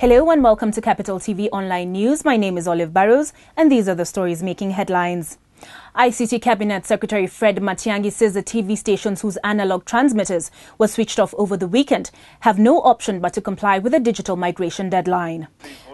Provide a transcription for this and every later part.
Hello and welcome to Capital TV Online News. My name is Olive Barrows and these are the stories making headlines. ICT Cabinet Secretary Fred Matiangi says the TV stations whose analog transmitters were switched off over the weekend have no option but to comply with the digital migration deadline.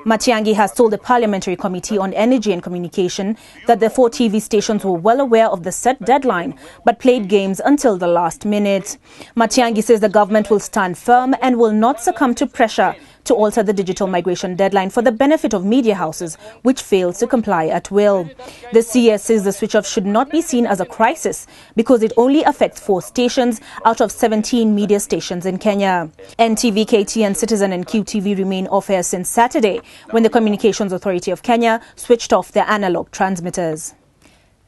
Matiangi has told the Parliamentary Committee on Energy and Communication that the 4 TV stations were well aware of the set deadline but played games until the last minute. Matiangi says the government will stand firm and will not succumb to pressure to alter the digital migration deadline for the benefit of media houses which fail to comply at will. The CS says the switch-off should not be seen as a crisis because it only affects 4 stations out of 17 media stations in Kenya. NTV, KTN, Citizen and QTV remain off air since Saturday when the Communications Authority of Kenya switched off their analog transmitters.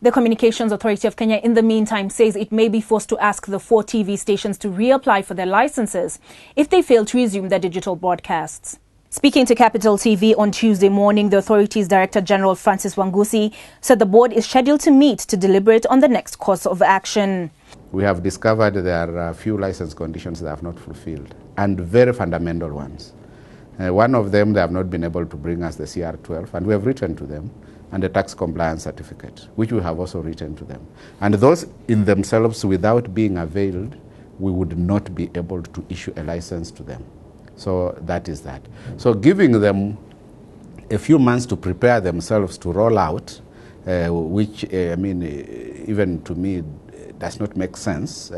The Communications Authority of Kenya, in the meantime, says it may be forced to ask the 4 TV stations to reapply for their licenses if they fail to resume their digital broadcasts. Speaking to Capital TV on Tuesday morning, the authority's Director General Francis Wangusi said the board is scheduled to meet to deliberate on the next course of action. We have discovered there are a few license conditions that have not fulfilled, and very fundamental ones. One of them, they have not been able to bring us the CR12, and we have written to them, and the tax compliance certificate, which we have also written to them. And those in themselves, without being availed, we would not be able to issue a license to them. So that is that. So giving them a few months to prepare themselves to roll out, which, even to me, does not make sense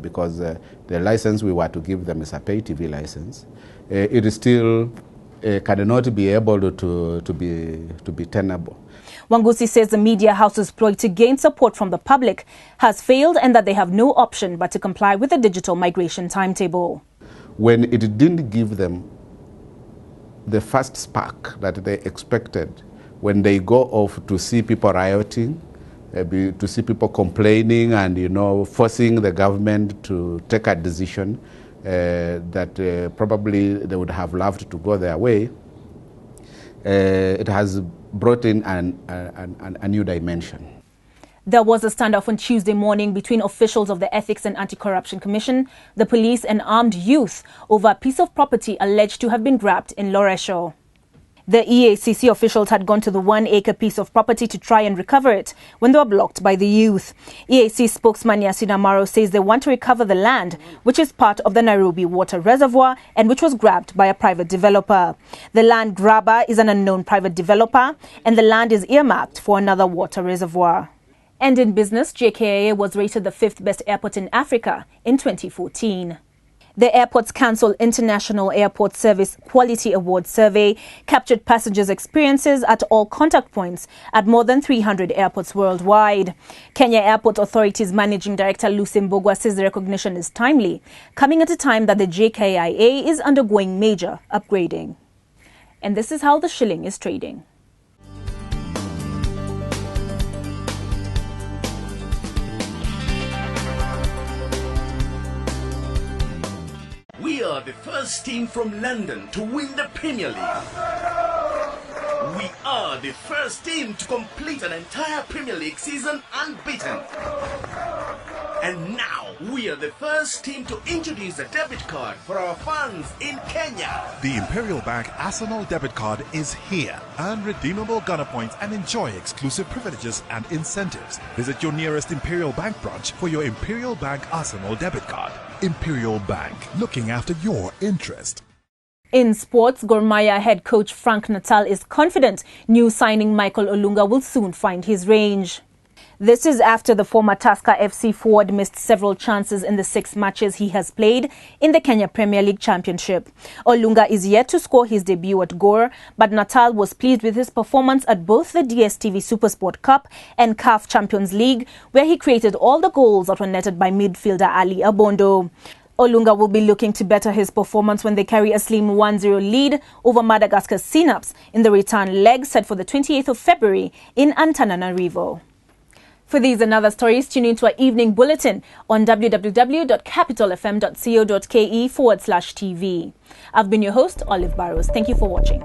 because the license we were to give them is a pay TV license. It is still cannot be able to be tenable. Wangusi says the media house's ploy to gain support from the public has failed and that they have no option but to comply with the digital migration timetable. When it didn't give them the first spark that they expected, when they go off to see people rioting, to see people complaining and, forcing the government to take a decision that probably they would have loved to go their way, it has brought in a new dimension. There was a standoff on Tuesday morning between officials of the Ethics and Anti-Corruption Commission, the police and armed youth over a piece of property alleged to have been grabbed in Loresho. The EACC officials had gone to the 1-acre piece of property to try and recover it when they were blocked by the youth. EAC spokesman Yasin Amaro says they want to recover the land, which is part of the Nairobi Water Reservoir and which was grabbed by a private developer. The land grabber is an unknown private developer and the land is earmarked for another water reservoir. And in business, JKIA was rated the 5th best airport in Africa in 2014. The Airports Council International Airport Service Quality Award Survey captured passengers' experiences at all contact points at more than 300 airports worldwide. Kenya Airport Authority's Managing Director Lucy Mbogwa says the recognition is timely, coming at a time that the JKIA is undergoing major upgrading. And this is how the shilling is trading. We are the first team from London to win the Premier League. We are the first team to complete an entire Premier League season unbeaten. And now, we are the first team to introduce a debit card for our fans in Kenya. The Imperial Bank Arsenal debit card is here. Earn redeemable Ghana points and enjoy exclusive privileges and incentives. Visit your nearest Imperial Bank branch for your Imperial Bank Arsenal debit card. Imperial Bank, looking after your interest. In sports, Gor Mahia head coach Frank Natal is confident new signing Michael Olunga will soon find his range. This is after the former Tusker FC forward missed several chances in the 6 matches he has played in the Kenya Premier League Championship. Olunga is yet to score his debut at Gor, but Natal was pleased with his performance at both the DSTV Supersport Cup and CAF Champions League, where he created all the goals that were netted by midfielder Ali Abondo. Olunga will be looking to better his performance when they carry a slim 1-0 lead over Madagascar's Synapse in the return leg set for the 28th of February in Antananarivo. For these and other stories, tune into our evening bulletin on www.capitalfm.co.ke/TV. I've been your host, Olive Barrows. Thank you for watching.